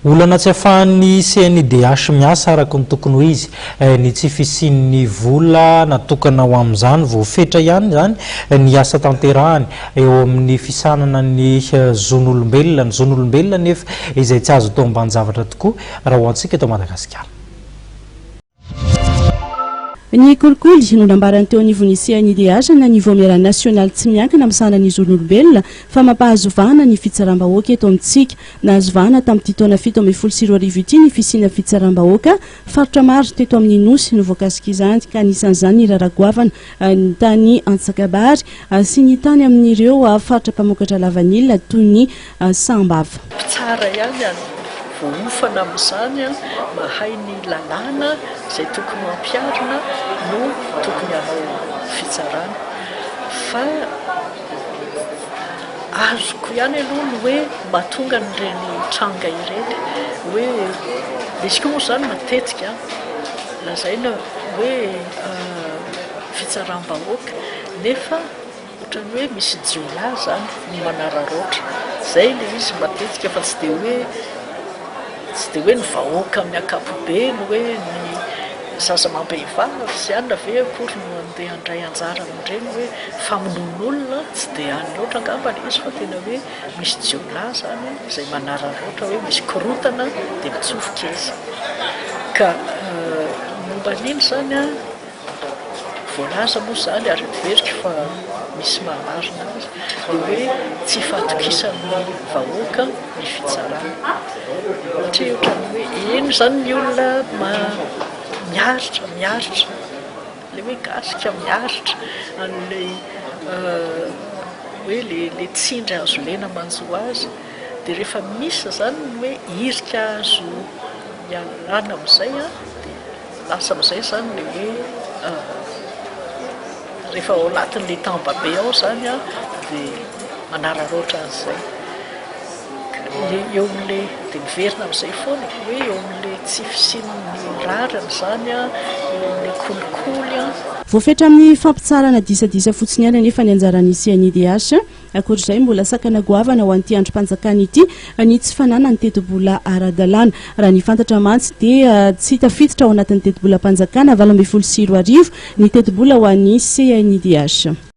olana tsy afahan'ny CNIDH miasa araka ny tokony ho izy ny tsy fisian'ny vola natokana ho amin'izany voafetra ihany zany ny asa tanterahany eo amin'ny fisanana ny zon'olombelona nefa izay tsy azo tao ambanin-javatra tokoa raha ho antsika eto Madagasikara. Ny kolikoly nonambarany teo anivon'ny CNIDH na niveau miarahana national tsy miankina amin'ny sanan'ny zon'olombelona fa mampahazovana ny fitsaram-bahoaka eto amintsika. Nahazovana tamin'ity taona 17 ity ny fisiana fitsaram-bahoaka faritra maro teto amin'ny nosy no voakasika izany ka anisan'izany ny raragoavana ny tany Antsakabary sy ny tany amin'ireo faritra mpamokatra lavanilina toy ny Sambava. Tsara ihany voafana amin'izany mahay ny lalàna izay tokony hampiarina no tokony hanao fitsarana fa azoko ihany aloha ny hoe mahatonga n'ireny tranga ireny hoe misy koa moa izany matetika lazaina hoe fitsaram-bahoaka nefa ohatrany hoe misy jiolahy zany ny manararoatra zay le izy matetika fa tsy dia hoe ny vahoaka amin'ny ankapobeny hoe ny zaza mambehivavy sy ihany ve akory no andeha handray anjara amin'ireny hoe famonoan'olona tsy dia any loatra angamba izy fa tena hoe misy jiolahy zany izay manararoatra hoe misy korotana dia mitsofoka izy ka momba n'iny zany voalaza moa zany ary adverika fa misy mamarina azy dia hoe tsy fatokisan'ny vahoaka ny fitsarana satria ohatrany hoe iny zany ny olona miaritra le hoe gasika miaritra an'lay hoe le tsindry azo lena manjoa azy dia rehefa misy zany ny hoe irika azo ialana amin'izay dia lasa amin'izay zany le hoe rehefa ao anatin'le tambabe ao zany dia manararoatra an'izay eo amin'le dia miverina amin'izay foana hoe eo amin'le tsy fisian'ny rariny zany eo amin'le kolikoly voafetra amin'ny fampitsarana disadisa fotsiny ihany anefa ny anjaran'ny CNIDH akoatr'izay mbola sakana goavana ho an'ity androm-panjakana ity ny tsy fanana ny teti-bola ara-dalàna raha ny fantatra mantsy dia tsy tafiditra ao anatin'ny teti-bola mpanjakana 2024 ny teti-bola ho an'ny CNIDH.